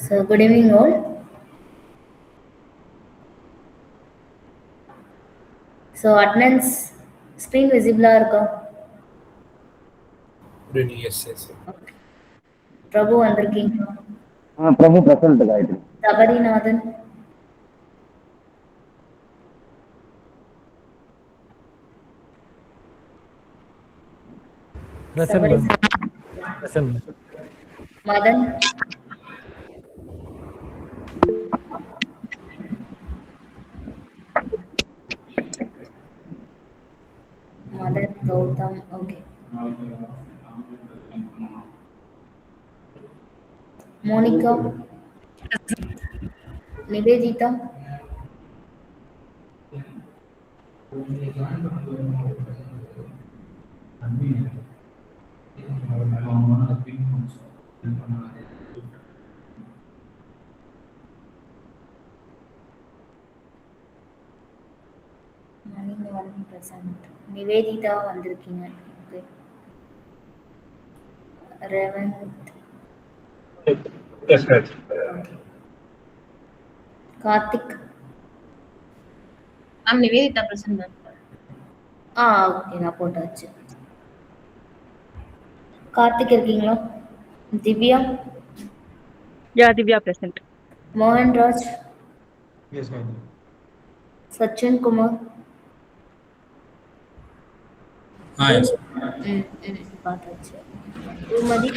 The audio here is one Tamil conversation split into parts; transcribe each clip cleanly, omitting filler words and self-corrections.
So good evening all. So attendance screen visible இருக்கா? Really, yes. பிரபு வந்திருக்கீங்களா? Prabhu present Gayathri. Sabarinathan, Present. Madhan, Madhan Gautham, okay. Monica, Nivedita, Nivedita வந்திருக்கீங்க. Okay. Revanth, Yes, right. Karthik, ma'am Nivedita present ma'am. Okay, நான் போட்டாச்சு. கார்த்திக் இருக்கீங்களா? Divya, Divya present. Mohanraj, Yes, ma'am. Sachin Kumar, Yes. பார்த்தாச்சு. பூமதி,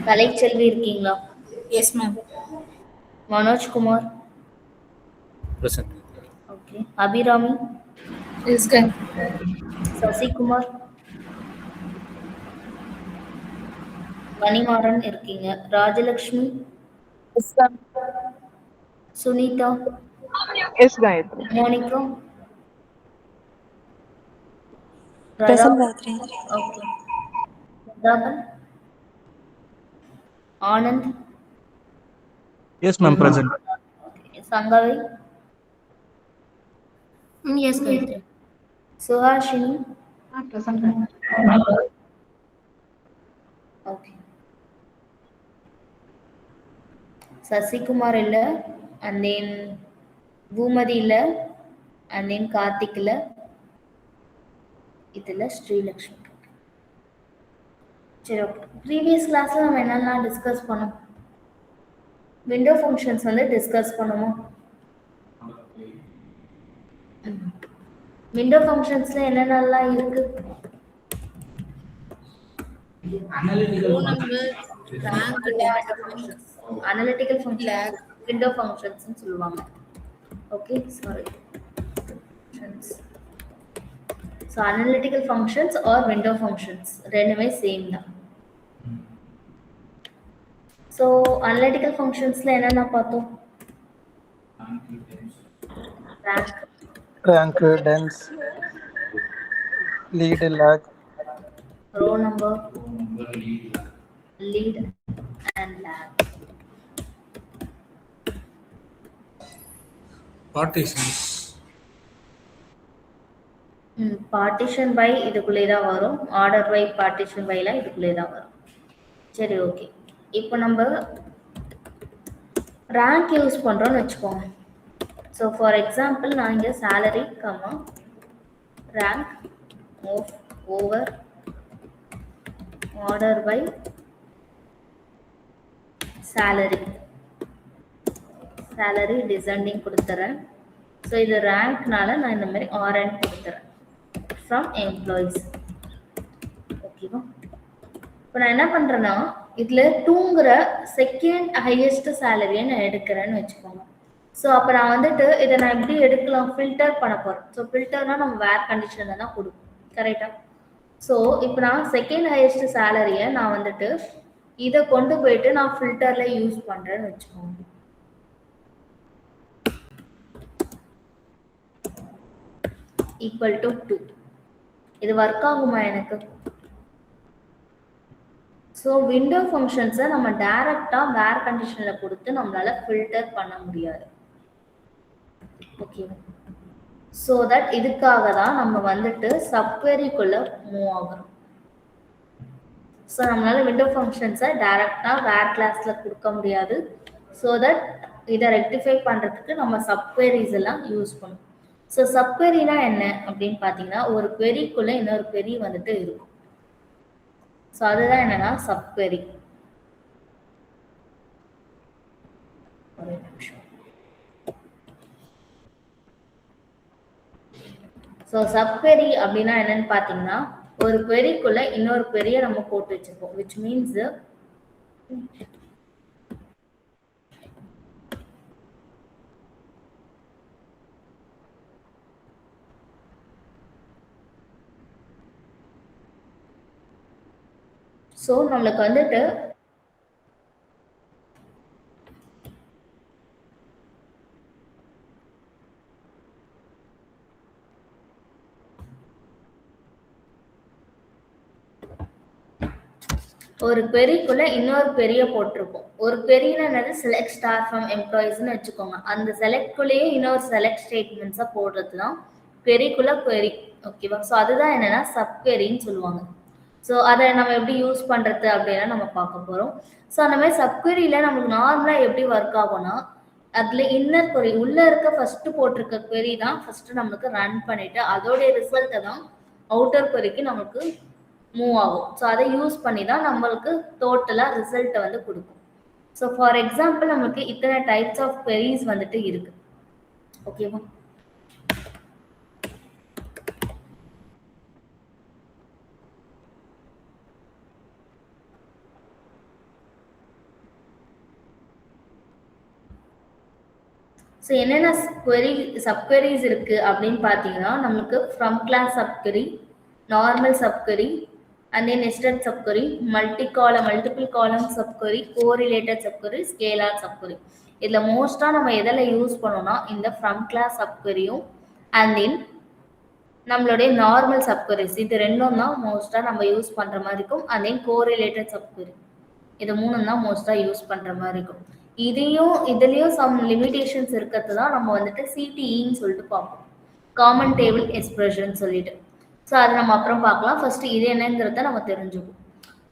கலைச்செல்வி இருக்கீங்களா? Yes ma'am. Manojkumar, Present. Okay. Abirami, yes ma'am. Sasikumar, Manimaran இருக்கீங்க. Rajalakshmi, yes ma'am. Sunitha, yes Gayathri. Monica, present Gayathri. Okay. Prathapan, Anand, Yes, ma'am. Present. Okay. Sangavi, yes Gayathri. Suhasini, present. Okay. Sasikumar இல்லை, அண்ட் தென் பூமதி இல்லை, அண்ட் தென் கார்த்திக் இல்லை, இதில் ஸ்ரீலக்ஷ்மி. சரி, ஓகே. ப்ரீவியஸ் கிளாஸில் நம்ம என்னெல்லாம் டிஸ்கஸ் பண்ணோம்? விண்டோ ஃபங்க்ஷன்ஸ் வந்து டிஸ்கஸ் பண்ணுவோம். விண்டோ ஃபங்க்ஷன்ஸில் என்னென்னலாம் இருக்கு? அனலிட்டிக்கல் ஃபங்க்ஷன், விண்டோ ஃபங்க்ஷன்ஸ்னு சொல்லுவாங்க. Okay, sorry. So analytical functions R window functions ரெண்டுமே சேம் தான். ஸோ அனலிட்டிக்கல் ஃபங்க்ஷன்ஸில் என்னென்ன பார்த்தோம்? rank, rank, dense, lead, lag, row number, lead and lag. Partitions. Partition by இதுக்குள்ளே தான் வரும், ஆர்டர் பை பார்ட்டிஷன் பைலாம் இதுக்குள்ளே தான் வரும். சரி, ஓகே. இப்போ நம்ம ரேங்க் யூஸ் பண்ணுறோன்னு வச்சுக்கோங்க. ஸோ ஃபார் எக்ஸாம்பிள் நான் இங்கே salary comma rank over order by salary descending கொடுத்துறேன். ஸோ இது ரேங்க்னால நான் இந்த மாதிரி RN கொடுத்துறேன் ஃப்ரம் எம்ப்ளாயிஸ். ஓகேவா? இப்போ நான் என்ன பண்ணுறேன்னா இதில் 2ங்கிற செகண்ட் ஹையஸ்ட் சேலரியை நான் எடுக்கிறேன்னு வச்சுக்கோங்க. ஸோ அப்போ நான் வந்துட்டு இதை நான் எப்படி எடுக்கலாம், ஃபில்டர் பண்ண போகிறேன். ஸோ ஃபில்டர்னால் நம்ம வேர் கண்டிஷனில் தான் கொடுப்போம், கரெக்டாக? ஸோ இப்போ நான் செகண்ட் ஹையஸ்ட் சேலரியை நான் வந்துட்டு இதை கொண்டு போயிட்டு நான் ஃபில்டரில் யூஸ் பண்ணுறேன்னு வச்சுக்கோங்க. Equal to 2. இது ஒர்க் ஆகுமா எனக்கு? ஸோ விண்டோ ஃபங்க்ஷன்ஸை நம்ம டைரக்டாக வேர் கண்டிஷனில் கொடுத்து நம்மளால ஃபில்டர் பண்ண முடியாது. ஓகே, ஸோ தட் இதுக்காக தான் நம்ம வந்துட்டு சப்வெரிக்குள்ளே மூவ் ஆகிறோம். ஸோ நம்மளால விண்டோ ஃபங்க்ஷன்ஸை டைரக்டாக வேர் கிளாஸில் கொடுக்க முடியாது. ஸோ தட் இதை ரெக்டிஃபை பண்ணுறதுக்கு நம்ம சப்வெரிஸ் எல்லாம் யூஸ் பண்ணுவோம். ஸோ சப்வெரினா என்ன அப்படின்னு பார்த்தீங்கன்னா ஒரு queryக்குள்ளே இன்னொரு query வந்துட்டு இருக்கும். ஸோ அதுதான் என்னன்னா சப்வெரி. ஸோ சப்வெரி அப்படின்னா என்னன்னு பார்த்தீங்கன்னா ஒரு queryக்குள்ள இன்னொரு queryயை நம்ம போட்டு வச்சிருப்போம், which means ஸோ நம்மளுக்கு வந்துட்டு ஒரு queryக்குள்ள இன்னொரு queryயை போட்டிருப்போம். ஒரு queryனா என்னது, செலக்ட் ஸ்டார் ஃப்ரம் எம்ப்ளாயிஸ்ன்னு வச்சுக்கோங்க. அந்த செலக்ட்குள்ளேயே இன்னொரு செலக்ட் ஸ்டேட்மெண்ட்ஸை போடுறது தான் queryக்குள்ள query. ஓகேவா? ஸோ அதுதான் என்னன்னா சப்கொரின்னு சொல்லுவாங்க. ஸோ அதை நம்ம எப்படி யூஸ் பண்ணுறது அப்படின்னா நம்ம பார்க்க போகிறோம். ஸோ அந்த மாதிரி சப்கொரியில் நமக்கு நார்மலாக எப்படி ஒர்க் ஆகும்னா அதில் இன்னர் query உள்ளே இருக்க ஃபஸ்ட்டு போட்டிருக்க query தான் ஃபஸ்ட்டு நம்மளுக்கு ரன் பண்ணிவிட்டு அதோடைய ரிசல்ட்டை தான் அவுட்டர் queryக்கு நமக்கு மூவ் ஆகும். ஸோ அதை யூஸ் பண்ணி தான் நம்மளுக்கு டோட்டலாக ரிசல்ட்டை வந்து கொடுக்கும். ஸோ ஃபார் எக்ஸாம்பிள் நமக்கு இத்தனை டைப்ஸ் ஆஃப் queries வந்துட்டு இருக்கு. ஓகேவா? ஸோ என்னென்ன சப்கொரிஸ் இருக்கு அப்படின்னு பார்த்தீங்கன்னா நமக்கு from class subquery, normal subquery, and then nested subquery, multiple column subquery, correlated subquery, scalar subquery. இதில் மோஸ்ட்டாக நம்ம எதில் யூஸ் பண்ணோம்னா இந்த ஃப்ரம் கிளாஸ் சப்கொரியும் அண்ட் தென் நம்மளுடைய நார்மல் சப்கொரிஸ், இது ரெண்டும் தான் மோஸ்ட்டாக நம்ம யூஸ் பண்ணுற மாதிரி இருக்கும். அண்ட் தென் கோரிலேட்டட் சப்கொரி, இது மூணும் தான் மோஸ்ட்டாக யூஸ் பண்ணுற மாதிரி இருக்கும். இதுலேயும் சம் லிமிடேஷன்ஸ் இருக்கிறது தான் நம்ம வந்துட்டு சிடிஇன்னு சொல்லிட்டு பார்ப்போம், காமன் டேபிள் எக்ஸ்பிரஷன் சொல்லிட்டு. ஸோ அதை நம்ம அப்புறம் பார்க்கலாம். ஃபஸ்ட்டு இது என்னங்கிறத நம்ம தெரிஞ்சுப்போம்.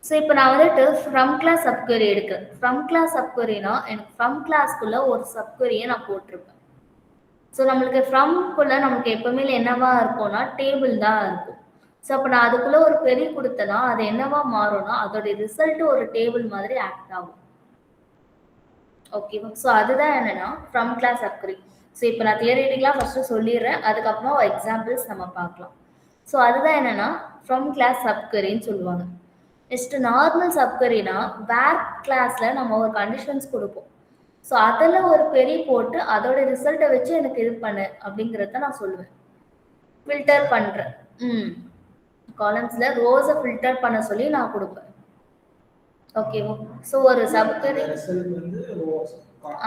ஸோ இப்போ நான் வந்துட்டு ஃப்ரம் கிளாஸ் சப்கொரி எடுக்கிறேன். ஃப்ரம் கிளாஸ் சப்கொரினா எனக்கு ஃப்ரம் கிளாஸ்க்குள்ளே ஒரு சப்கொரியை நான் போட்டிருப்பேன். ஸோ நம்மளுக்கு ஃப்ரம்குள்ளே நமக்கு எப்பவுமே என்னவா இருக்கும்னா டேபிள் தான் இருக்கும். ஸோ அப்போ நான் அதுக்குள்ளே ஒரு query கொடுத்தேன்னா அது என்னவா மாறும்னா அதோடைய ரிசல்ட் ஒரு டேபிள் மாதிரி ஆக்ட் ஆகும். ஓகேவா? ஸோ அதுதான் என்னன்னா ஃப்ரம் கிளாஸ் சப்கொரி. ஸோ இப்போ நான் தியரிட்டிக்கலாக ஃபஸ்ட்டு சொல்லிடுறேன், அதுக்கப்புறம் எக்ஸாம்பிள்ஸ் நம்ம பார்க்கலாம். ஸோ அதுதான் என்னன்னா ஃப்ரம் கிளாஸ் சப்கொரின்னு சொல்லுவாங்க. நெக்ஸ்ட் நார்மல் சப்கொரினா வேர் கிளாஸில் நம்ம ஒரு கண்டிஷன்ஸ் கொடுப்போம். ஸோ அதில் ஒரு query போட்டு அதோட ரிசல்ட்டை வச்சு எனக்கு இது பண்ணு அப்படிங்கிறத நான் சொல்லுவேன். ஃபில்டர் பண்ணுறேன், காலம்ஸில் ரோஸை ஃபில்டர் பண்ண சொல்லி நான் கொடுப்பேன். ஓகேவா? ஸோ ஒரு சப்கொரி,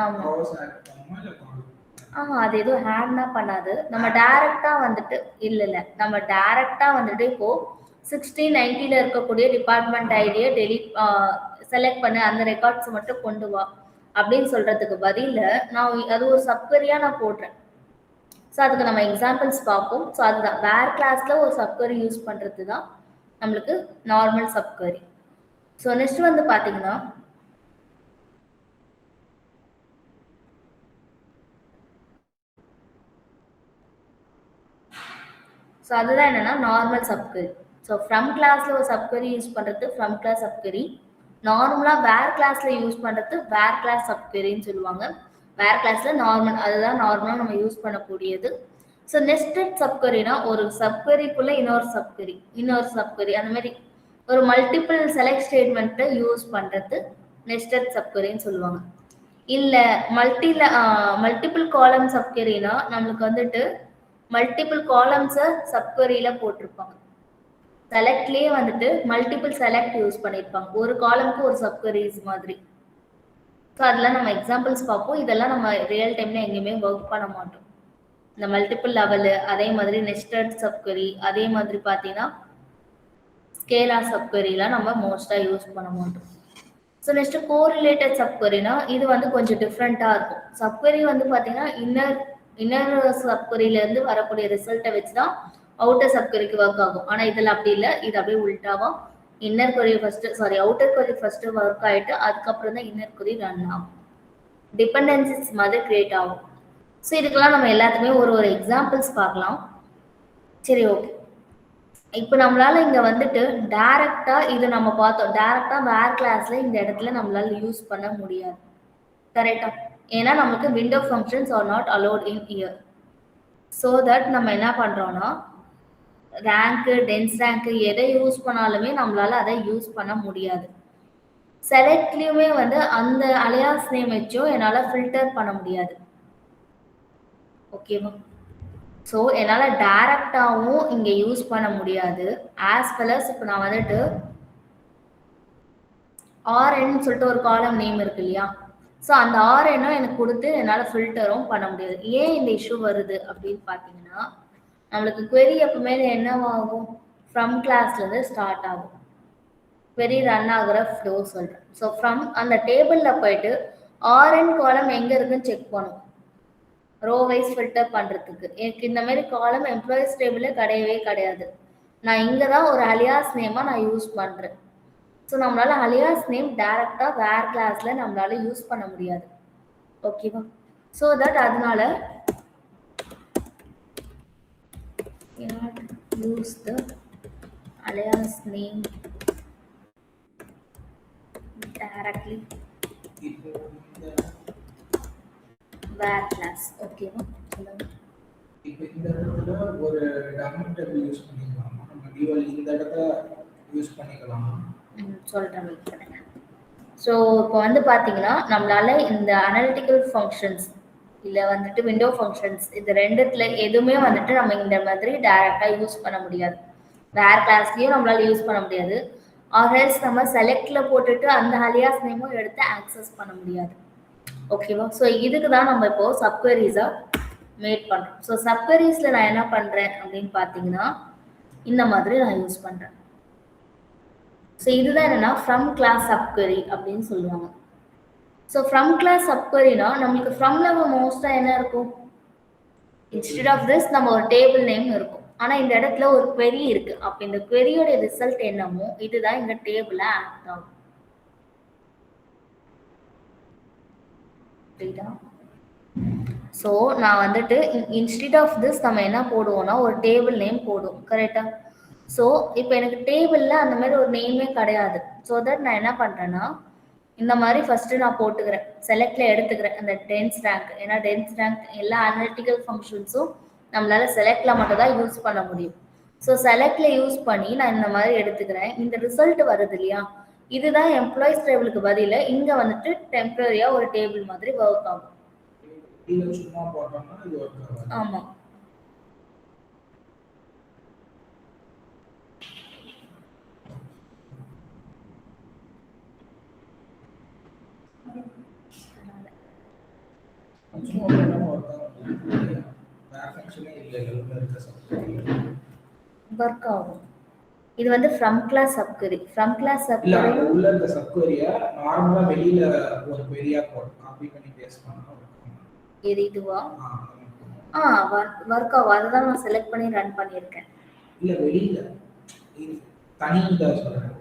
ஆமாம் அது எதுவும் ஹேண்ட்னா பண்ணாது. நம்ம டைரக்டா வந்துட்டு இல்ல. நம்ம டைரக்டா வந்துட்டு இப்போ 1690ல இருக்கக்கூடிய டிபார்ட்மெண்ட் ஐடிய செலக்ட் பண்ணு, அந்த ரெக்கார்ட்ஸ் மட்டும் கொண்டு வா அப்படின்னு சொல்றதுக்கு பதிலா நான் அது ஒரு சப்கரியா நான் போடுறேன். ஸோ அதுக்கு நம்ம எக்ஸாம்பிள்ஸ் பார்ப்போம். ஸோ அதுதான் வேர் கிளாஸ்ல ஒரு சப்கரி யூஸ் பண்றது தான் நம்மளுக்கு நார்மல் சப்கரி. ஸோ நெக்ஸ்ட் வந்து பாத்தீங்கன்னா ஸோ அதுதான் என்னன்னா நார்மல் சப்கரி. ஸோ ஃப்ரம் கிளாஸ்ல ஒரு சப்கரி யூஸ் பண்றது ஃப்ரம் கிளாஸ் சப்கரி. நார்மலா வேர் கிளாஸ்ல யூஸ் பண்றது வேர் கிளாஸ் சப்கரின்னு சொல்லுவாங்க. வேர் கிளாஸ்ல நார்மல், அதுதான் நார்மலா நம்ம யூஸ் பண்ணக்கூடியது. ஸோ நெஸ்டட் சப்கரினா ஒரு சப்கரிக்குள்ள இன்னொரு சப்கரி அந்த மாதிரி ஒரு மல்டிபிள் செலக்ட் ஸ்டேட்மெண்ட்டை யூஸ் பண்றது நெஸ்டட் சப்கரின்னு சொல்லுவாங்க. இல்ல மல்டிபிள் காலம் சப்கரினா நம்மளுக்கு வந்துட்டு மல்டிபிள் காலம்ஸை சப்கரியில போட்டிருப்பாங்க. செலக்ட்லயே வந்துட்டு மல்டிபிள் செலக்ட் யூஸ் பண்ணியிருப்பாங்க, ஒரு காலம்க்கு ஒரு சப்கரிஸ் மாதிரி. ஸோ அதெல்லாம் நம்ம எக்ஸாம்பிள்ஸ் பார்ப்போம். இதெல்லாம் நம்ம ரியல் டைம்ல எங்கேயுமே ஒர்க் பண்ண மாட்டோம். இந்த மல்டிபிள் லெவலு, அதே மாதிரி நெஸ்டட் சப்கரி, அதே மாதிரி பார்த்தீங்கன்னா ஸ்கேலார் சப்கரிலாம் நம்ம மோஸ்டா யூஸ் பண்ண மாட்டோம். ஸோ நெக்ஸ்ட் கோரிலேட்டட் சப்கரினா இது வந்து கொஞ்சம் டிஃப்ரெண்ட்டாக இருக்கும். சப்கரி வந்து பார்த்தீங்கன்னா இன்னர் சப்கரியிலேருந்து வரக்கூடிய ரிசல்ட்டை வச்சு தான் அவுட்டர் சப்கரிக்கு ஒர்க் ஆகும். ஆனால் இதில் அப்படி இல்லை, இது அப்படியே உல்டாவா அவுட்டர் கொரி ஃபர்ஸ்ட் ஒர்க் ஆகிட்டு அதுக்கப்புறம் தான் இன்னர் கொரி ரன் ஆகும். டிபெண்டன்சிஸ் மாதிரி கிரியேட் ஆகும். ஸோ இதுக்கெல்லாம் நம்ம எல்லாத்துக்குமே ஒரு எக்ஸாம்பிள்ஸ் பார்க்கலாம். சரி, ஓகே. இப்போ நம்மளால இங்க வந்துட்டு டைரக்டா இது நம்ம பார்த்தோம், டைரக்டா வேர் கிளாஸ்ல இந்த இடத்துல நம்மளால யூஸ் பண்ண முடியாது. கரெக்டா? ஏன்னா நமக்கு window functions R not allowed in year. So that நம்ம என்ன பண்றோம்னா ரேங்க், டென்ஸ் ரேங்க் எதை யூஸ் பண்ணாலுமே நம்மளால அதை யூஸ் பண்ண முடியாது. செலக்ட்லயுமே வந்து அந்த அலியாஸ் நேம் வச்சும் என்னால் ஃபில்டர் பண்ண முடியாது. ஓகேவா? ஸோ என்னால் டைரக்டாகவும் இங்கே யூஸ் பண்ண முடியாது. ஆஸ் வெல் அஸ் இப்போ நான் வந்துட்டு ஆர்என்னு சொல்லிட்டு ஒரு காலம் நேம் இருக்கு இல்லையா, ஸோ அந்த ஆர்என்னும் எனக்கு கொடுத்து என்னால் ஃபில்டரும் பண்ண முடியாது. ஏன் இந்த இஷ்யூ வருது அப்படின்னு பார்த்தீங்கன்னா நம்மளுக்கு query எப்பவுமே என்னவாகும், ஃப்ரம் கிளாஸ்லேருந்து ஸ்டார்ட் ஆகும். query ரன் ஆகுற ஃப்ளோ சொல்கிறேன். ஸோ ஃப்ரம் அந்த டேபிளில் போயிட்டு ஆர்என் காலம் எங்கே இருக்குன்னு செக் பண்ணும் ரோ வைஸ் ஃபில்டர் பண்ணுறதுக்கு. எனக்கு இந்த மாதிரி காலம் எம்ப்ளாயிஸ் டேபிளில் கிடையவே கிடையாது. நான் இங்கே தான் ஒரு அலியாஸ் நேமாக நான் யூஸ் பண்ணுறேன். ஸோ நம்மளால அலியாஸ் நேம் டைரெக்டாக வேர் கிளாஸில் நம்மளால யூஸ் பண்ண முடியாது. ஓகேவா? ஸோ தட் அதனால use the alias name directly var class. ஓகேவா? இப்போ இந்த இடத்துல ஒரு டாக்குமெண்ட் டேபிள் யூஸ் பண்ணிக்கலாமா, நம்ம டியூவல் இந்த இடத்துல யூஸ் பண்ணிக்கலாமா? சொல்கிறேன், வெயிட் பண்ணுங்க. ஸோ இப்போ வந்து பார்த்தீங்கன்னா நம்மளால இந்த அனலிட்டிக்கல் ஃபங்க்ஷன்ஸ் இல்லை வந்துட்டு விண்டோ ஃபங்க்ஷன்ஸ் இது ரெண்டுத்துல எதுவுமே வந்துட்டு நம்ம இந்த மாதிரி டைரெக்டாக யூஸ் பண்ண முடியாது. வேர் கிளாஸ்லேயும் நம்மளால யூஸ் பண்ண முடியாது. ஆர்எல்ஸ் நம்ம செலக்ட்ல போட்டுட்டு அந்த அலியாஸ் நேமும் எடுத்து ஆக்சஸ் பண்ண முடியாது. ஓகேவா? ஸோ இதுக்கு தான் நம்ம இப்போ சப்கொயரிஸாக மேட் பண்ணுறோம். ஸோ சப்கொயரிஸில் நான் என்ன பண்ணுறேன் அப்படின்னு பார்த்தீங்கன்னா இந்த மாதிரி நான் யூஸ் பண்ணுறேன். ஸோ இதுதான் என்னன்னா ஃப்ரம் கிளாஸ் சப்கொயரி அப்படின்னு சொல்லுவாங்க. ஸோ ஃப்ரம் கிளாஸ் சப்கொயரினா நம்மளுக்கு ஃப்ரம்ல மோஸ்டா என்ன இருக்கும், இன்ஸ்டெட் ஆஃப் திஸ் நம்ம ஒரு டேபிள் நேம் இருக்கும். ஆனால் இந்த இடத்துல ஒரு query இருக்கு. அப்போ இந்த queryயோட ரிசல்ட் என்னமோ இதுதான் இந்த டேபிள ஆக்ட் ஆகும். ஸோ நான் வந்துட்டு இன்ஸ்டெட் ஆஃப் திஸ் நம்ம என்ன போடுவோம்னா ஒரு டேபிள் நேம் போடுவோம். கரெக்டா? ஸோ இப்போ எனக்கு டேபிளில் அந்த மாதிரி ஒரு நேமே கிடையாது. ஸோ தட் நான் என்ன பண்ணுறேன்னா இந்த மாதிரி ஃபர்ஸ்ட் நான் போட்டுக்கிறேன், செலக்ட்ல எடுத்துக்கிறேன் அந்த டென்ஸ் ரேங்க். ஏன்னா டென்ஸ் ரேங்க் எல்லா அனலிட்டிக்கல் ஃபங்க்ஷன்ஸும் நம்மளால செலக்ட்ல மட்டும் தான் யூஸ் பண்ண முடியும். ஸோ செலக்ட்ல யூஸ் பண்ணி நான் இந்த மாதிரி எடுத்துக்கிறேன். இந்த ரிசல்ட் வருது இல்லையா, இதுதான் எம்ப்ளாயிஸ் டேபிளுக்கு பதில இங்க வந்துட்டு டெம்பரரியா ஒரு டேபிள் மாதிரி ஒர்க் ஆகும். ஆமா. ஃபங்க்ஷனே இல்லை உள்ள இருக்க சப்கொரி ஒர்க் ஆகும். இது வந்து ஃப்ரம் கிளாஸ் சப்கொரி. ஃப்ரம் கிளாஸ் இல்ல சப்கொரி அந்த உள்ள இருக்க சப்கொரியை நார்மலா வெளியில ஒரு query-ஆ காப்பி பண்ணி பேஸ்ட் பண்ணா இது இதுவா? ஒர்க் ஆகும். அதுதான் நான் செலக்ட் பண்ணி ரன் பண்ணியிருக்கேன். இல்ல வெளியில தனி இதா சொல்றேன்.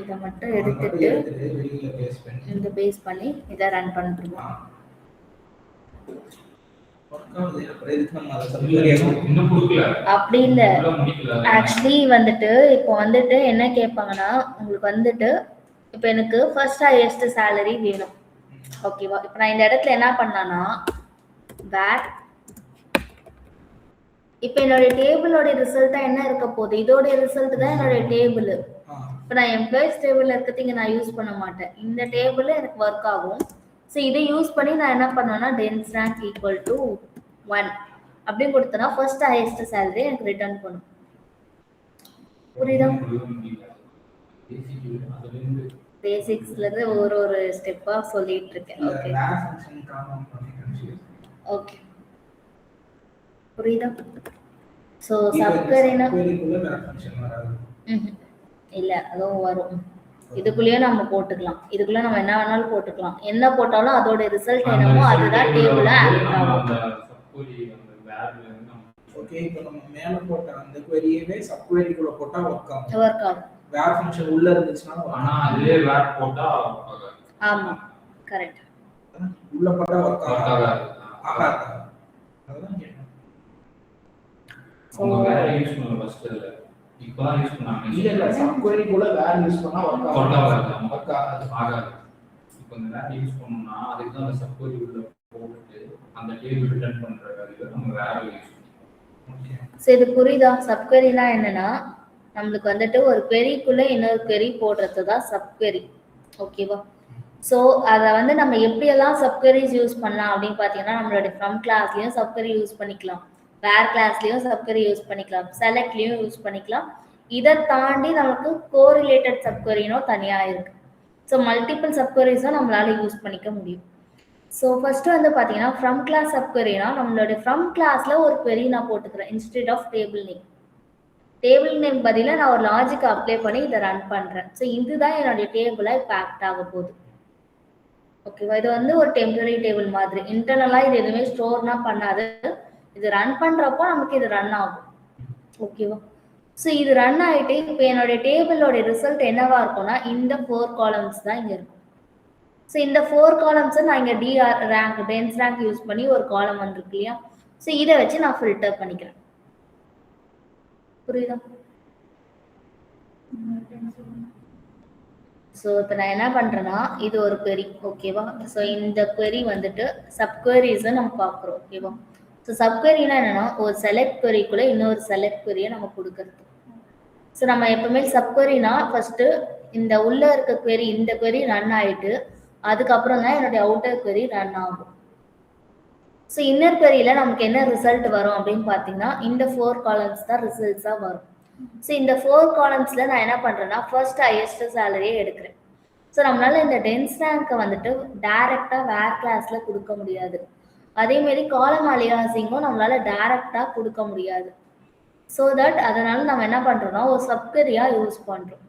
இதை மட்டும் எடுத்துட்டு வெளியில பேஸ்ட் பண்ணி இந்த பேஸ் பண்ணி இதை ரன் பண்ணிருவோம். அப்படி இல்ல, ஆக்சுவலி வந்துட்டு இப்போ வந்துட்டு என்ன கேட்பாங்கன்னா உங்களுக்கு வந்துட்டு இப்போ எனக்கு ஃபர்ஸ்ட் ஹையஸ்ட் சேலரி வேணும். ஓகேவா? இப்போ நான் இந்த இடத்துல என்ன பண்ணானா வேர் இப்போ என்னோட டேபிளோட ரிசல்ட் தான் என்ன இருக்க போகுது, இதோட ரிசல்ட் தான் என்னோட டேபிள். இப்போ நான் எம்ப்ளாயிஸ் டேபிள் இருக்கிறது இங்கே நான் யூஸ் பண்ண மாட்டேன். இந்த டேபிள் எனக்கு ஒர்க் ஆகும். ஸோ இதை யூஸ் பண்ணி நான் என்ன பண்ணுவேன்னா டென்ஸ் ரேங்க் ஈக்குவல் டு 1 அப்படின்னு கொடுத்தனா ஃபர்ஸ்ட் ஹையஸ்ட் சேலரி எனக்கு ரிட்டர்ன் பண்ணும். புரியுதா? பேசிக்ஸ்ல இருந்து ஒரு ஸ்டெப்பா சொல்லிட்டு இருக்கேன். ஓகே ஓகே புரியுதா? ஸோ சப்கரினா இல்ல அதுவும் வரும். இதுக்குள்ளேயே நம்ம போட்டுக்கலாம். இதுக்குள்ள நம்ம என்ன வேணாலும் போட்டுக்கலாம். என்ன போட்டாலும் அதோட ரிசல்ட் என்னமோ அதுதான் டேபிள்ல ஆக்ட் ஆகும். ஓகே இப்போ நம்ம மேல போட்ட அந்த query-யவே சப்குவெரிக்குள்ள போட்டா ஒர்க் ஆகும். ஒர்க் ஆகும். வேர் ஃபங்க்ஷன் உள்ள இருந்துச்சுனா ஆனா அதுலயே வேர் போட்டா ஆமா கரெக்ட். உள்ள போட்டா ஒர்க் ஆகாது. அதுதான் கேட்டேன். சோ வேர் யூஸ் பண்ணல ஃபர்ஸ்ட் இல்ல. இப்போ யூஸ் பண்ணாங்க. இல்ல சப்குவெரிக்குள்ள வேர் யூஸ் பண்ணா ஒர்க் ஆகாது. இப்போ இந்த வேர் யூஸ் பண்ணனும்னா அதுக்கு தான் அந்த சப்குவெரி உள்ள போட்டு அந்த டேபிள் ரிட்டர்ன் பண்ற வேல்யூ நம்ம வேர் யூஸ் பண்ணணும். சோ இது புரியுதா? சப்குவெரினா என்னன்னா நம்மளுக்கு வந்துட்டு ஒரு queryக்குள்ள இன்னொரு query போடுறது தான் சப்குவெரி. ஓகேவா? ஸோ அதை வந்து நம்ம எப்படியெல்லாம் சப்குவெரிஸ் யூஸ் பண்ணலாம் அப்படின்னு பார்த்தீங்கன்னா நம்மளோட ஃப்ரம் கிளாஸ்லையும் சப்குவெரி யூஸ் பண்ணிக்கலாம், வேர் கிளாஸ்லையும் சப்குவெரி யூஸ் பண்ணிக்கலாம், செலக்ட்லையும் யூஸ் பண்ணிக்கலாம். இதை தாண்டி நமக்கு கோரிலேட்டட் சப்குவெரினும் தனியாக இருக்கு. ஸோ மல்டிபிள் சப்குவெரிஸும் நம்மளால யூஸ் பண்ணிக்க முடியும். ஸோ ஃபர்ஸ்ட் வந்து பார்த்தீங்கன்னா ஃப்ரம் கிளாஸ் சப்குவெரினா நம்மளோட ஃப்ரம் கிளாஸ்ல ஒரு query நான் போட்டுக்கிறேன் instead of table name. Table name பதிலாக நான் ஒரு லாஜிக் அப்ளை பண்ணி இதை ரன் பண்றேன். ஸோ இதுதான் என்னுடைய டேபிளா இப்போ ஆக்ட் ஆக போகுது. ஓகேவா? இது வந்து ஒரு டெம்பரரி டேபிள் மாதிரி. இன்டர்னலா இது எதுவுமே ஸ்டோர்னா பண்ணாது. இது ரன் பண்றப்போ நமக்கு இது ரன் ஆகும். ஓகேவா? ஸோ இது ரன் ஆயிட்டு இப்போ என்னோட டேபிளோட ரிசல்ட் என்னவா இருக்கும்னா இந்த 4 காலம்ஸ் தான் இங்க இருக்கும். ஸோ இந்த 4 காலம்ஸை நான் இங்க DR rank dense rank use பண்ணி ஒரு காலம் வந்திருக்கு இல்லையா? ஸோ இதை வச்சு நான் ஃபில்டர் பண்ணிக்கிறேன். புரியுதா? ஸோ இப்போ நான் என்ன பண்றேன்னா இது ஒரு query. ஓகேவா? ஸோ இந்த query வந்துட்டு சப்குவெரிஸை நம்ம பார்க்குறோம். ஓகேவா? ஸோ சப்குவெரினா என்னன்னா ஒரு செலக்ட் queryக்குள்ள இன்னொரு செலக்ட் queryயை நம்ம கொடுக்கறது. ஸோ நம்ம எப்பவுமே சப்குவெரினா ஃபர்ஸ்ட் இந்த உள்ள இருக்க query இந்த query ரன் ஆயிட்டு அதுக்கப்புறம் தான் என்னுடைய அவுட்டர் query ரன் ஆகும். ஸோ இன்னர் queryல நமக்கு என்ன ரிசல்ட் வரும் அப்படின்னு பார்த்தீங்கன்னா இந்த 4 காலம்ஸ் தான் ரிசல்ட்ஸா வரும். ஸோ இந்த 4 காலம்ஸ்ல நான் என்ன பண்றேன்னா ஃபர்ஸ்ட் ஹையஸ்ட் சேலரியை எடுக்கிறேன். ஸோ நம்மளால இந்த டென்ஸ் ரேங்கை வந்துட்டு டைரக்டா வேர் கிளாஸ்ல கொடுக்க முடியாது. அதே மாதிரி காலம் அலியாசிங்கும் நம்மளால டைரக்டா கொடுக்க முடியாது. ஸோ தட் அதனால நம்ம என்ன பண்றோம்னா ஒரு சப்குவெரியா யூஸ் பண்றோம்.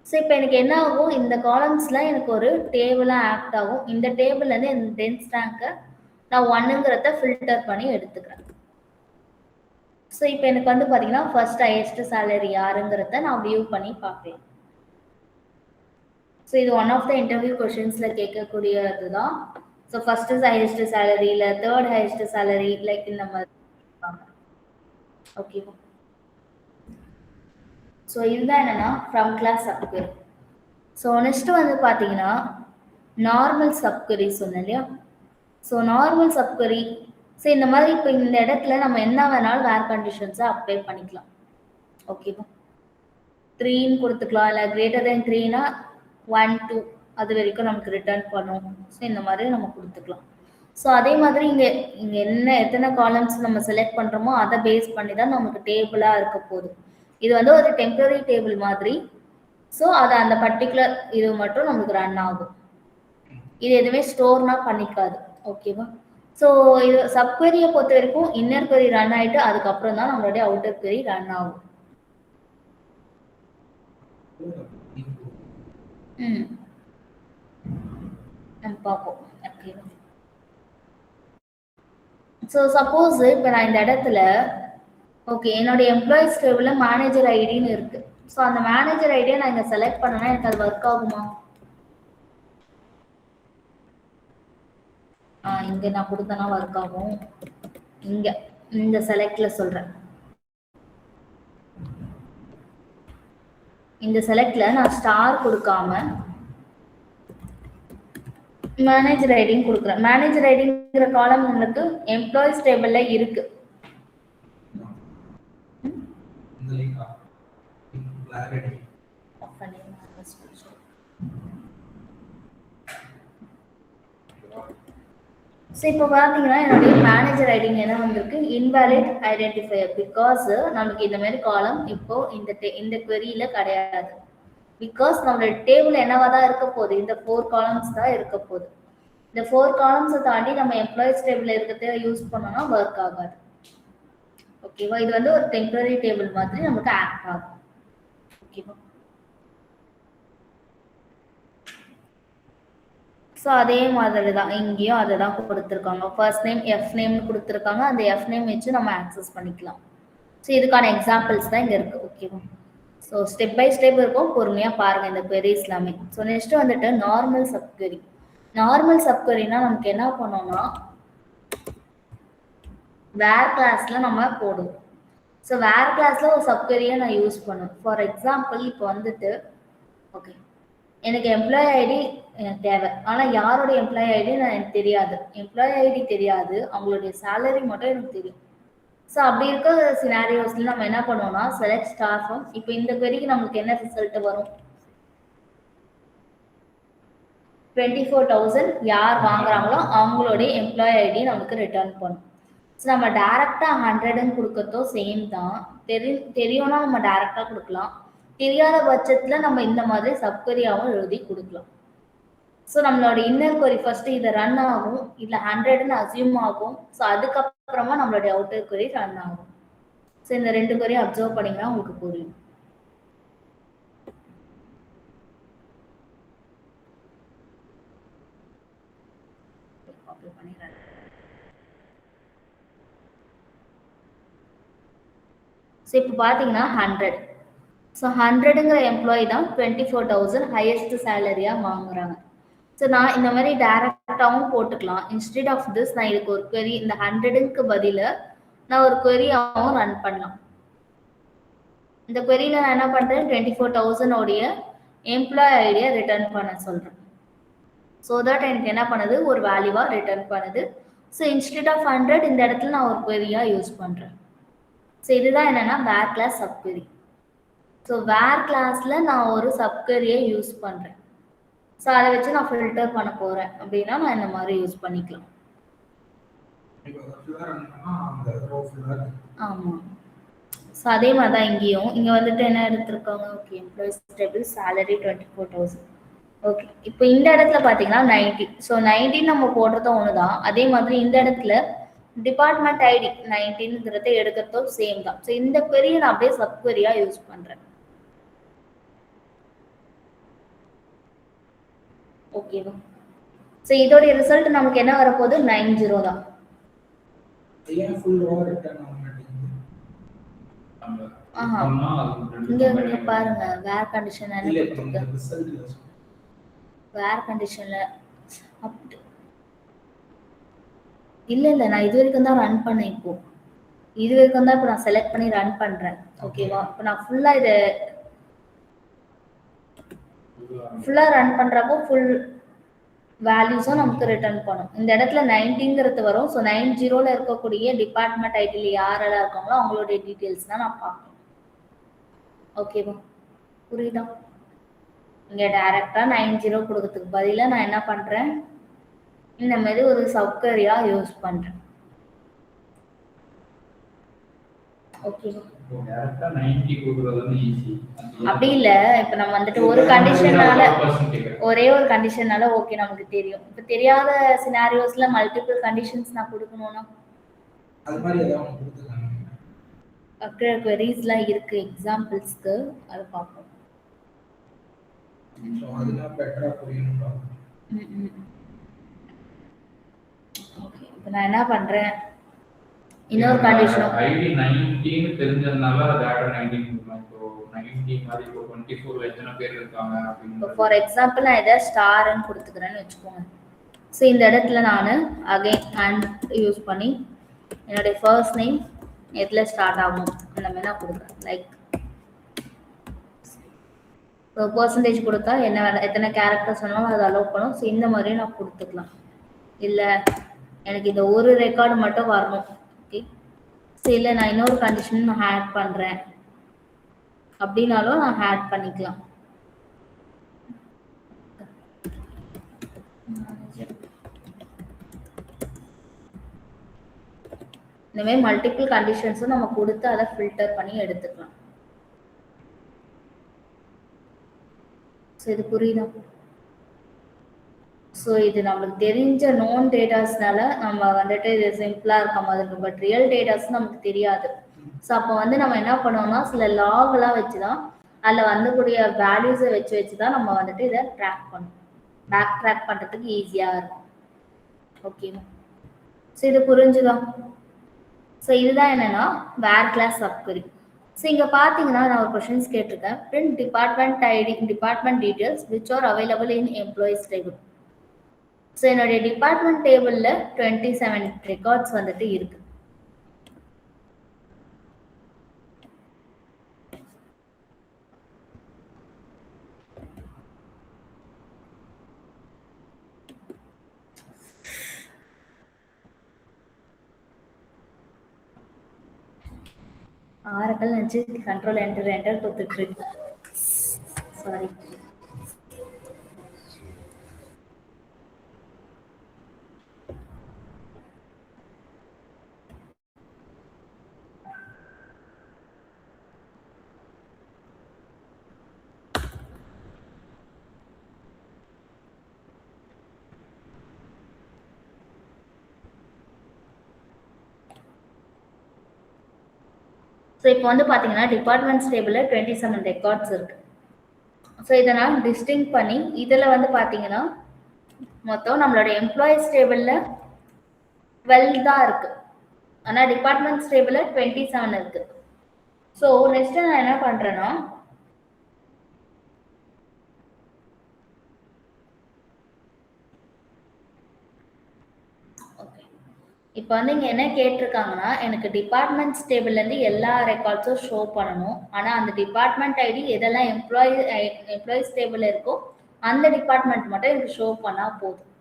ஸோ இப்போ எனக்கு என்ன ஆகும், இந்த காலம்ஸ்ல எனக்கு ஒரு டேபிளா ஆக்ட் ஆகும். இந்த டேபிள்ல இருந்து இந்த டென்ஸ் ரேங்கை நான் 1ங்கிறத ஃபில்டர் பண்ணி எடுத்துக்கிறேன். ஸோ இப்போ எனக்கு வந்து பார்த்தீங்கன்னா ஃபர்ஸ்ட் ஹையஸ்ட் சேலரி யாருங்கிறத நான் வியூ பண்ணி பார்க்கலாம். ஸோ இது ஒன் ஆஃப் த இன்டர்வியூ கொஷின்ஸ்ல கேட்கக்கூடியது தான். ஸோ ஃபர்ஸ்ட் ஹையஸ்ட் சேலரி இல்லை தேர்ட் ஹையஸ்ட் சேலரி லைக் இந்த மாதிரி. ஓகேவா? ஸோ இதுதான் என்னன்னா ஃப்ரம் கிளாஸ் சப்குவெரி. ஸோ நெக்ஸ்ட் வந்து பார்த்தீங்கன்னா நார்மல் சப்குவெரி சொன்னேன் இல்லையா? ஸோ நார்மல் சப்குவெரி ஸோ இந்த மாதிரி இப்போ இந்த இடத்துல நம்ம என்ன வேணாலும் வேர் கண்டிஷன்ஸை அப்ளை பண்ணிக்கலாம். ஓகேவா? 3ன்னு கொடுத்துக்கலாம், இல்லை கிரேட்டர் தென் 3னா 1 2 அது வரைக்கும் நமக்கு ரிட்டர்ன் பண்ணும். ஸோ இந்த மாதிரி நம்ம கொடுத்துக்கலாம். ஸோ அதே மாதிரி இங்கே என்ன எத்தனை காலம்ஸ் நம்ம செலக்ட் பண்ணுறோமோ அதை பேஸ் பண்ணி தான் நமக்கு டேபிளாக இருக்க போகுது. இது வந்து ஒரு டெம்பரரி டேபிள் மாதிரி. ஸோ அது அந்த பர்டிகுலர் இது மட்டும் நமக்கு ரன் ஆகும். இது எதுவுமே ஸ்டோர்னா பண்ணிக்காது. ஓகேவா? ஸோ இது சப்குவரியை பொறுத்த வரைக்கும் இன்னர் query ரன் ஆயிட்டு அதுக்கப்புறம் தான் நம்மளுடைய அவுட்டர் query ரன் ஆகும். நம்ம பார்ப்போம். ஓகே, ஸோ சப்போஸ் இப்போ நான் இந்த இடத்துல ஓகே என்னுடைய எம்ப்ளாயிஸ் டேபிளில் மேனேஜர் ஐடின்னு இருக்கு. ஸோ அந்த மேனேஜர் ஐடியை நான் இங்கே செலக்ட் பண்ணனா எனக்கு அது ஒர்க் ஆகுமா? இங்கே நான் கொடுத்தனா ஒர்க் ஆகும். இங்கே இந்த செலக்ட்ல சொல்கிறேன். இந்த செலக்ட்ல நான் ஸ்டார் கொடுக்காம மேனேஜர் ஐடின்னு கொடுக்குறேன். மேனேஜர் ஐடிங்கிற காலம் நம்மளுக்கு எம்ப்ளாயிஸ் டேபிள்ல இருக்கு. ஸோ இப்போ பார்த்தீங்கன்னா என்னுடைய மேனேஜர் ஐடிங்க என்ன வந்திருக்கு, இன்வாலிட் ஐடென்டிஃபையர். பிகாஸ் நமக்கு இந்த மாதிரி காலம் இப்போ இந்த queryல கிடையாது. பிகாஸ் நம்மளோட டேபிள் என்னவா தான் இருக்க போகுது, இந்த 4 காலம்ஸ் தான் இருக்க போகுது. இந்த 4 காலம்ஸை தாண்டி நம்ம எம்ப்ளாயிஸ் டேபிள் இருக்கிறத யூஸ் பண்ணோம்னா ஒர்க் ஆகாது. ஓகேவா? இது வந்து ஒரு டெம்பரரி டேபிள் மாதிரி நமக்கு ஆக்ட் ஆகும். ஓகேவா? ஸோ அதே மாதிரி தான் இங்கேயும் அதை தான் கொடுத்துருக்காங்க. ஃபர்ஸ்ட் நேம் எஃப் நேம்னு கொடுத்துருக்காங்க. அந்த எஃப் நேம் வச்சு நம்ம ஆக்சஸ் பண்ணிக்கலாம். ஸோ இதுக்கான எக்ஸாம்பிள்ஸ் தான் இங்கே இருக்குது. ஓகேவா? ஸோ ஸ்டெப் பை ஸ்டெப் இருக்கும், பொறுமையாக பாருங்கள் இந்த queries எல்லாமே. ஸோ நெக்ஸ்ட் வந்துட்டு நார்மல் சப்குவரி. நார்மல் சப்குவரினா நமக்கு என்ன பண்ணோம்னா வேர் கிளாஸ்ல நம்ம போடுவோம். ஸோ வேர் கிளாஸ்ல ஒரு சப்குவரியை நான் யூஸ் பண்ணுவேன். ஃபார் எக்ஸாம்பிள் இப்போ வந்துட்டு ஓகே எனக்கு எம்ப்ளாயி ஐடி எனக்கு தேவை, ஆனால் யாரோட எம்ப்ளாயி ஐடி எனக்கு தெரியாது. எம்ப்ளாயி ஐடி தெரியாது, அவங்களுடைய சேலரி மட்டும் எனக்கு தெரியும். ஸோ அப்படி இருக்க சினாரியோஸ்ல நம்ம என்ன பண்ணுவோம்னா செலக்ட் ஸ்டார் ஃப்ரம். இப்போ இந்த queryக்கு நம்மளுக்கு என்ன ரிசல்ட் வரும், 24,000 யார் வாங்குறாங்களோ அவங்களுடைய எம்ப்ளாயி ஐடி நமக்கு ரிட்டர்ன் பண்ணும். ஸோ நம்ம டைரக்டா 100ன்னு கொடுக்கறதோ சேம் தான். தெரியும்னா நம்ம டைரக்டா கொடுக்கலாம், தெரியாத பட்சத்துல நம்ம இந்த மாதிரி சப்குவரியாவும் எழுதி கொடுக்கலாம். ஸோ நம்மளோட இன்னர் query ஃபர்ஸ்ட் இதை ரன் ஆகும், இல்லை 100ன்னு அசியூம் ஆகும். ஸோ அதுக்கப்புறமா நம்மளுடைய அவுட்டர் query ரன் ஆகும். ஸோ இந்த 2 query அப்சர்வ் பண்ணீங்கன்னா உங்களுக்கு புரியும். ஸோ இப்போ பார்த்தீங்கன்னா 100. ஸோ 100ங்கிற எம்ப்ளாயி தான் 24,000 ஹையஸ்ட் சேலரியாக வாங்குறாங்க. ஸோ நான் இந்த மாதிரி டைரக்டாகவும் போட்டுக்கலாம். இன்ஸ்டெட் ஆஃப் திஸ் நான் இதுக்கு ஒரு query, இந்த 100க்கு பதில நான் ஒரு queryயாகவும் ரன் பண்ணலாம். இந்த queryல நான் என்ன பண்ணுறேன், 24,000 உடைய எம்ப்ளாயி ஐடியை ரிட்டர்ன் பண்ண சொல்கிறேன். ஸோ தட் எனக்கு என்ன பண்ணுது, ஒரு வேல்யூவாக ரிட்டர்ன் பண்ணுது. ஸோ இன்ஸ்டெட் ஆஃப் 100 இந்த இடத்துல நான் ஒரு queryயாக யூஸ் பண்ணுறேன். ஸோ இதுதான் என்னன்னா வேர் கிளாஸ் சப்குவரி. ஸோ வேர் கிளாஸ்ல நான் ஒரு சப்குவரியை யூஸ் பண்ணுறேன். ஸோ அதை வச்சு நான் ஃபில்டர் பண்ண போகிறேன் அப்படின்னா நான் இந்த மாதிரி யூஸ் பண்ணிக்கலாம். ஆமாம். ஸோ அதே மாதிரி தான் இங்கேயும் இங்கே வந்துட்டு என்ன எடுத்திருக்காங்க, okay employees table salary 24,000. Okay இப்போ இந்த இடத்துல பார்த்தீங்கன்னா 90. ஸோ 90 நம்ம போடுறதோ ஒன்று தான். அதே மாதிரி இந்த இடத்துல டிபார்ட்மெண்ட் ஐடி 19ங்கிறத எடுக்கிறதோ சேம் தான். ஸோ இந்த query நான் அப்படியே சப்குவரியாக யூஸ் பண்ணுறேன். ஓகேவா? ஸோ இதோடைய ரிசல்ட் நமக்கு என்ன வரப்போகுது, 90 தான். இங்க பாருங்க வேர் கண்டிஷன் என்ன கொடுத்துருக்கு. வேர் கண்டிஷன்ல இல்ல நான் இது வரைக்கும் தான் ரன் பண்ணேன். இப்போ இது வரைக்கும் தான் இப்போ நான் செலக்ட் பண்ணி ரன் பண்றேன். ஓகேவா? இப்போ நான் ஃபுல்லா ரன் பண்றப்போ ஃபுல் வேல்யூஸும் நமக்கு ரிட்டர்ன் பண்ணும். இந்த இடத்துல 90ங்கிறது வரும். ஸோ 90ல இருக்கக்கூடிய டிபார்ட்மெண்ட் ஐடியில் யாரெல்லாம் இருக்காங்களோ அவங்களுடைய டீட்டெயில்ஸ் தான் நான் பார்க்கணும். ஓகேவா? புரியுதா? இங்கே டைரக்டா 90 கொடுக்கறதுக்கு பதிலாக நான் என்ன பண்றேன், இந்த மாதிரி ஒரு சப்குவரியா யூஸ் பண்றேன். ஓகே. இப்போ டேரக்டா 90 கொடுக்கறது ஈஸி. அப்படி இல்ல, இப்ப நம்ம வந்துட்டு ஒரு கண்டிஷனால ஒரே ஒரு கண்டிஷனால ஓகே நமக்கு தெரியும். இப்ப தெரியாத சினாரியோஸ்ல மல்டிபிள் கண்டிஷன்ஸ் நான் கொடுக்கணும்னா அது மாதிரி ஏதாவது ஒன்று கொடுத்துருக்காங்க. queriesலாம் இருக்கு எக்ஸாம்பிள்ஸ்க்கு, அதை பார்ப்போம். ஸோ அதெல்லாம் பெட்டரா புரியணும். ஓகே, இப்போ நான் என்ன பண்றேன், இன்னொரு கண்டிஷன் ஐடி 19 தெரிஞ்சதுனால டேட்டா 19 கொடுக்கலாம். இப்போ 90 மாதிரி இப்போ 24 எத்தனை பேர் இருக்காங்க அப்படின்னு ஃபார் எக்ஸாம்பிள் நான் இதை ஸ்டார்ன்னு கொடுத்துக்கிறேன்னு வச்சுக்கோங்க. ஸோ இந்த இடத்துல நான் அகைன் ஹேண்ட் யூஸ் பண்ணி என்னுடைய ஃபர்ஸ்ட் நேம் எதில் ஸ்டார்ட் ஆகும் அந்த மாதிரி நான் கொடுக்குறேன். லைக் பர்சன்டேஜ் கொடுத்தா என்ன எத்தனை கேரக்டர்ஸ் வேணாலும் அதை அலோவ் பண்ணும். ஸோ இந்த மாதிரி நான் கொடுத்துக்கலாம். இல்லை எனக்கு இந்த ஒரு ரெக்கார்டு மட்டும் வரணும். ஓகே, ஸோ இல்லை நான் இன்னொரு கண்டிஷன் நான் ஆட் பண்ணுறேன் அப்படின்னாலும் நான் ஆட் பண்ணிக்கலாம். இந்த மாதிரி மல்டிபிள் கண்டிஷன்ஸும் நம்ம கொடுத்து அதை ஃபில்டர் பண்ணி எடுத்துக்கலாம். ஸோ இது புரியுதா? ஸோ இது நம்மளுக்கு தெரிஞ்ச நோன் டேட்டாஸ்னால நம்ம வந்துட்டு இது சிம்பிளா இருக்க மாதிரி இருக்கும். பட் ரியல் டேட்டாஸ் நமக்கு தெரியாது. ஸோ அப்போ வந்து நம்ம என்ன பண்ணுவோம்னா சில லாக்லாம் வச்சுதான் அதில் வந்துக்கூடிய வேல்யூஸை வச்சு தான் நம்ம வந்துட்டு இதை ட்ராக் பண்ணுவோம். பேக் ட்ராக் பண்ணுறதுக்கு ஈஸியாக இருக்கும். ஓகேவா? ஸோ இது புரிஞ்சுதான்? ஸோ இதுதான் என்னன்னா வேர் கிளாஸ் சப்குரி. ஸோ இங்கே பார்த்தீங்கன்னா நான் ஒரு கொஷின்ஸ் கேட்டிருக்கேன். Print department IT department details which are available in employees table. So என்னுடைய டிபார்ட்மெண்ட் டேபிளில் 27 ரெக்கார்ட்ஸ் வந்துட்டு இருக்கு. ஆரக்கல் நினச்சி கண்ட்ரோல் என்டர் கொடுத்துட்டு இருக்கு. சாரி. ஸோ இப்போ வந்து பார்த்தீங்கன்னா டிபார்ட்மெண்ட்ஸ் டேபிளில் 27 ரெக்கார்ட்ஸ் இருக்கு. ஸோ இதை நான் டிஸ்டிங் பண்ணி இதில் வந்து பார்த்தீங்கன்னா மொத்தம் நம்மளோட எம்ப்ளாயிஸ் டேபிளில் 12 தான் இருக்கு. ஆனால் டிபார்ட்மெண்ட்ஸ் டேபிளில் 27 இருக்கு. ஸோ நெக்ஸ்ட் நான் என்ன பண்ணுறேன்னா இப்போ வந்து இங்கே என்ன கேட்டிருக்காங்கன்னா எனக்கு டிபார்ட்மெண்ட்ஸ் டேபிள்லேருந்து எல்லா ரெக்கார்ட்ஸும் ஷோ பண்ணணும். ஆனால் அந்த டிபார்ட்மெண்ட் ஐடி எதெல்லாம் எம்ப்ளாயிஸ் டேபிள் இருக்கோ அந்த டிபார்ட்மெண்ட் மட்டும் எனக்கு ஷோ பண்ணால் போதும்.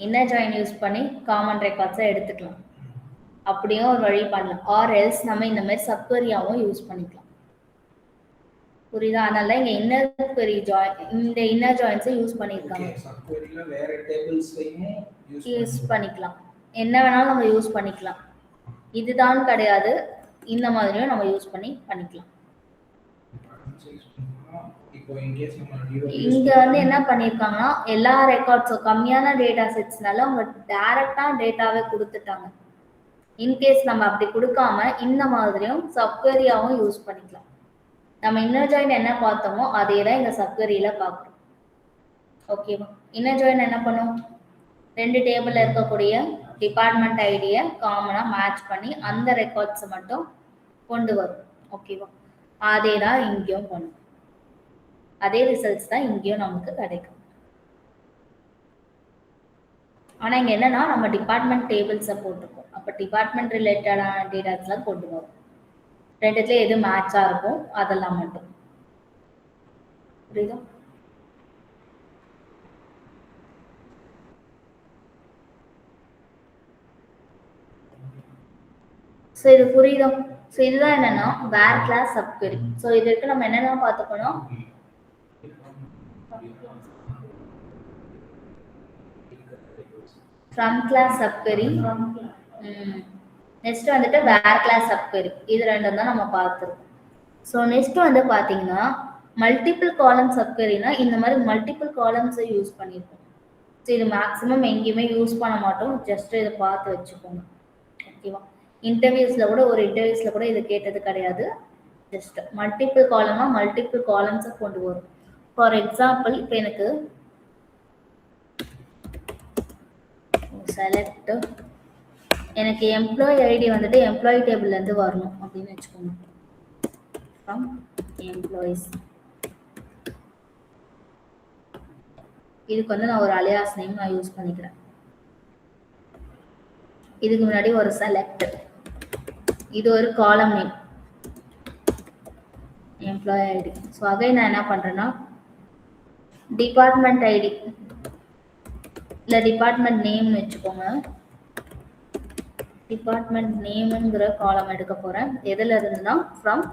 இன்னர் ஜாயின் யூஸ் பண்ணி காமன் ரெக்கார்ட்ஸை எடுத்துக்கலாம். அப்படியும் ஒரு வழி பண்ணலாம். ஆர் எல்ஸ் நம்ம இந்த மாதிரி சப்குவரியாவும் யூஸ் பண்ணிக்கலாம். புரியுதா? அதனால இங்க இன்னர் query இந்த இன்னர் ஜாயின்ஸை யூஸ் பண்ணிருக்காங்க. சப்குவரியில வேற டேபிள்ஸ்லயும் யூஸ் பண்ணிக்கலாம். என்ன வேணாலும் நம்ம யூஸ் பண்ணிக்கலாம். இதுதான் கிடையாது, இந்த மாதிரியும் நம்ம யூஸ் பண்ணிக்கலாம். இப்போ இன் கேஸ் நம்ம இங்க வந்து என்ன பண்ணிருக்காங்கன்னா எல்லா ரெக்கார்ட்ஸும் கம்மியான டேட்டா செட்ஸ்னால அவங்க டைரக்டா டேட்டாவே கொடுத்துட்டாங்க. இன்கேஸ் நம்ம அப்படி கொடுக்காம இந்த மாதிரியும் சப்குவரியாவும் யூஸ் பண்ணிக்கலாம். நம்ம இன்னர் ஜாயின் என்ன பார்த்தோமோ அதே தான் இங்க சப்குவரியில பார்க்குறோம். ஓகேவா? இன்னர் ஜாயின் என்ன பண்ணும், 2 டேபிள்ல இருக்கக்கூடிய டிபார்ட்மெண்ட் ஐடியை காமனா மேட்ச் பண்ணி அந்த ரெக்கார்ட்ஸை மட்டும் கொண்டு வரும். ஓகேவா? அதே தான் இங்கேயும் பண்ணும். அதே ரிசல்ட்ஸ் தான் இங்கேயும் நமக்கு கிடைக்கும். ஆனா இங்க என்னன்னா நம்ம டிபார்ட்மெண்ட் டேபிள்ஸை போட்டிருக்கோம். அப்ப டிபார்ட்மெண்ட் ரிலேட்டடான டேட்டாஸ்லாம் கொண்டு வரும். ரெண்டுத்துல எது மேட்சா இருக்கும் அதெல்லாம் மட்டும். புரியுதா? ஸோ இது புரியுதா? ஸோ இதுதான் என்னன்னா வேர் கிளாஸ் சப்குவரி. ஸோ இதுக்கு நம்ம என்னென்ன பார்த்துக்கணும், ஃப்ரம் கிளாஸ் சப்குவரி, நெக்ஸ்ட் வந்துட்டு வேர் கிளாஸ் சப்கொரி, இது ரெண்டும் தான் நம்ம பார்த்துருக்கோம். ஸோ நெக்ஸ்ட் வந்து பார்த்தீங்கன்னா மல்டிபிள் காலம் சப்கொரினா இந்த மாதிரி மல்டிபிள் காலம்ஸை யூஸ் பண்ணியிருக்கோம். ஸோ இது மேக்ஸிமம் எங்கேயுமே யூஸ் பண்ண மாட்டோம், ஜஸ்ட் இதை பார்த்து வச்சுக்கோங்க. ஓகேவா? ஒரு இன்டர்வியூஸில் கூட இது கேட்டது கிடையாது. ஜஸ்ட் மல்டிபிள் காலம்னா மல்டிபிள் காலம்ஸை கொண்டு வரும். ஃபார் எக்ஸாம்பிள் இப்போ எனக்கு செலக்ட் எனக்கு எம்ப்ளாயி ஐடி வந்துட்டு எம்ப்ளாயி டேபிள்லேருந்து வரணும் அப்படின்னு வச்சுக்கோங்க. ஃப்ரம் எம்ப்ளாயிஸ் இதுக்கு வந்து நான் ஒரு அலியாஸ் நேம் நான் யூஸ் பண்ணிக்கிறேன். இதுக்கு முன்னாடி ஒரு செலக்ட், இது ஒரு column name employee ID. So again நான் என்ன பண்ணுறேன்னா டிபார்ட்மெண்ட் ஐடி இல்லை டிபார்ட்மெண்ட் நேம்னு வச்சுக்கோங்க. டிபார்ட்மெண்ட் நேம்ங்கிற காலம் எடுக்க போகிறேன். எதில் இருந்துன்னா ஃப்ரம்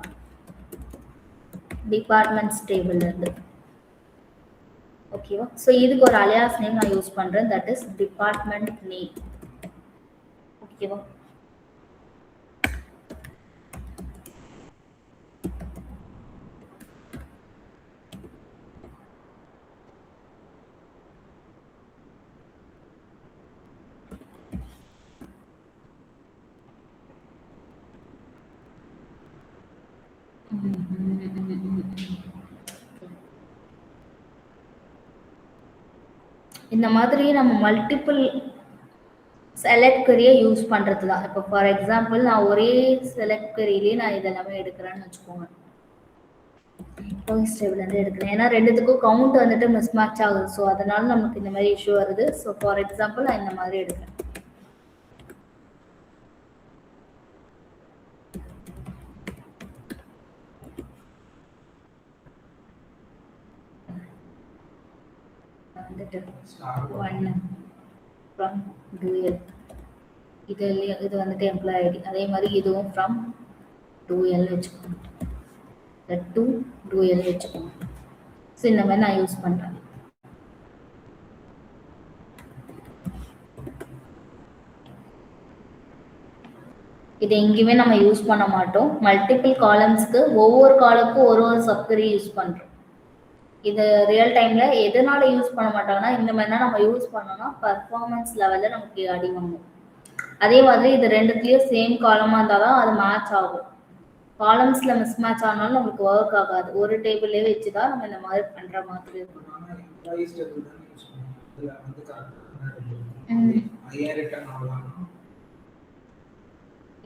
டிபார்ட்மெண்ட்ஸ் டேபிள்ல இருந்து. ஓகேவா? ஸோ இதுக்கு ஒரு அலியாஸ் நேம் நான் யூஸ் பண்ணுறேன், தட் இஸ் டிபார்ட்மெண்ட் நேம். ஓகேவா? இந்த மாதிரி நம்ம மல்டிபிள் செலக்ட் query-யை யூஸ் பண்ணுறது தான். இப்போ ஃபார் எக்ஸாம்பிள் நான் ஒரே செலக்ட் query-லேயே நான் இதெல்லாமே எடுக்கிறேன்னு வச்சுக்கோங்க. எம்ப்ளாயிஸ் டேபிள்லேருந்து எடுக்கிறேன், ஏன்னா ரெண்டுத்துக்கும் கவுண்ட் வந்துட்டு மிஸ் மேட்ச் ஆகுது. ஸோ அதனால நமக்கு இந்த மாதிரி இஷ்யூ வருது. ஸோ ஃபார் எக்ஸாம்பிள் நான் இந்த மாதிரி எடுக்கிறேன். வந்துட்டு 1 ஃப்ரம் டூயல், இது வந்துட்டு எம்ப்ளாயி ஐடி. அதே மாதிரி இதுவும் ஃப்ரம் டூயல் வச்சுக்கோங்க, டூ டூயல் வச்சுக்கோங்க. ஸோ இந்த மாதிரி நான் யூஸ் பண்ணுறேன். இது எங்கேயுமே நம்ம யூஸ் பண்ண மாட்டோம். மல்டிபிள் காலம்ஸ்க்கு ஒவ்வொரு காலமுக்கும் ஒரு ஒரு சப்கரி யூஸ் பண்ணுறோம். இது ரியல் டைம்ல எதனால யூஸ் பண்ண மாட்டாங்கன்னா இந்த மாதிரினா நம்ம யூஸ் பண்ணோம்னா பர்ஃபார்மன்ஸ் லெவலில் நமக்கு அடி வாங்கும். அதே மாதிரி இது ரெண்டுத்துலேயும் சேம் காலமாக இருந்தால் தான் அது மேட்ச் ஆகும். காலம்ஸில் மிஸ் மேட்ச் ஆனாலும் நமக்கு ஒர்க் ஆகாது. ஒரு டேபிள்லேயே வச்சு தான் நம்ம இந்த மாதிரி பண்ணுற மாதிரி இருக்கும்.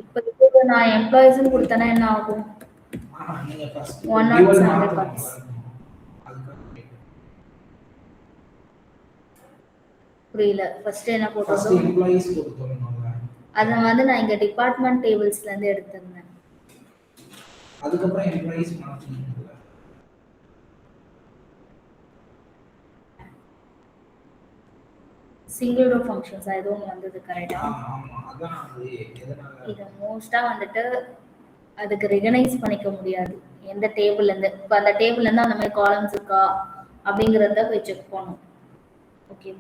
இப்போ இது நான் எம்ப்ளாயிஸ்ன்னு கொடுத்தேன்னா என்ன ஆகும்? 107 புரியல. ஃபர்ஸ்ட் என்ன போட்டோம்? எம்ப்ளாயிஸ் கொடுத்தோம்ல, அதை வந்து நான் இங்க டிபார்ட்மெண்ட் டேபிள்ஸ்ல இருந்து எடுத்திருந்தேன். அதுக்கப்புறம் எம்ப்ளாயிஸ் மாத்தினீங்கல, சிங்கிள் ரோ ஃபங்க்ஷன்ஸ் அதுவும் வந்தது கரெக்டா? ஆமா அதான். அது எதனால இது மோஸ்டா வந்துட்டு அதுக்கு ரெகனைஸ் பண்ணிக்க முடியாது எந்த டேபிள்ல இருந்து. இப்போ அந்த டேபிள்ல இருந்து அந்த மாதிரி காலம்ஸ் இருக்கா அப்படிங்கறத போய் செக் பண்ணணும். ஓகே,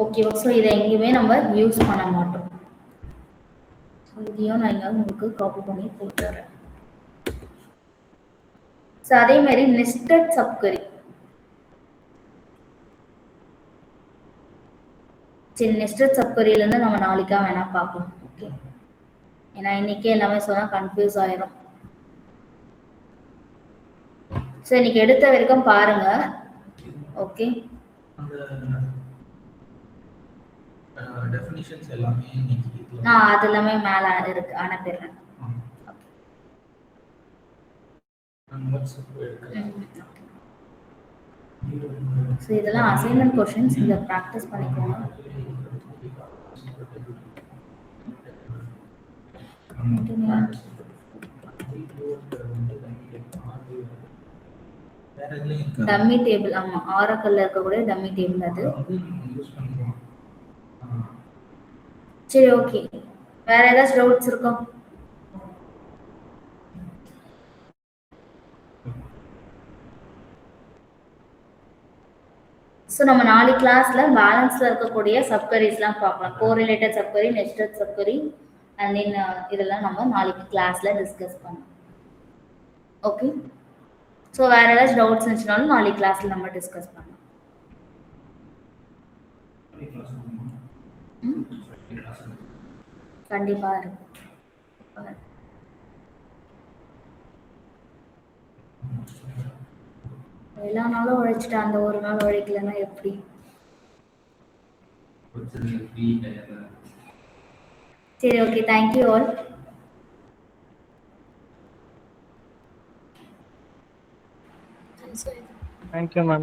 ஓகேவா? ஸோ இதை எங்கேயுமே நம்ம யூஸ் பண்ண மாட்டோம். ஸோ இதையும் நான் இங்கே உங்களுக்கு காப்பி பண்ணி போட்டுறேன். ஸோ அதே மாதிரி நெஸ்டட் சப்கரி. சரி, நெஸ்டட் சப்கரியிலேருந்து நம்ம நாளைக்கா வேணா பார்க்கலாம். ஓகே, ஏன்னா இன்னைக்கே எல்லாமே சொன்னால் கன்ஃபியூஸ் ஆயிரும். ஸோ இன்னைக்கு எடுத்த வரைக்கும் பாருங்க. ஓகே, டெஃபினிஷன்ஸ் எல்லாமே இன்னைக்கு அது எல்லாமே மேலே இருக்கு, அனுப்பிடுறேன். ஸோ இதெல்லாம் அசைன்மெண்ட் கொஷின்ஸ், இதை ப்ராக்டிஸ் பண்ணிக்கோங்க. டம்மி டேபிள், ஆமா, ஆரக்கல்ல இருக்கக்கூடிய டம்மி டேபிள் அது. சரி, ஓகே. வேற ஏதாச்சும் டவுட்ஸ் இருக்கா? ஸோ நம்ம 4 கிளாஸ்ல பேலன்ஸ்ல இருக்கக்கூடிய சப்கரிஸ்லாம் பார்க்கலாம். கோரிலேட்டட் சப்கரி, நெஸ்டட் சப்கரி அண்ட் தென் இதெல்லாம் நம்ம 4 கிளாஸ்ல டிஸ்கஸ் பண்ணோம். ஓகே, ஸோ வேற ஏதாச்சும் டவுட்ஸ் இருந்துச்சுனாலும் 4 கிளாஸ்ல நம்ம டிஸ்கஸ் பண்ணலாம். கண்டிப்பா இருக்கும். எல்லா நாளும் உழைச்சிட்டு அந்த ஒரு நாள் உழைக்கலன்னா எப்படி? சரி, okay, thank you all. Thank you, ma'am.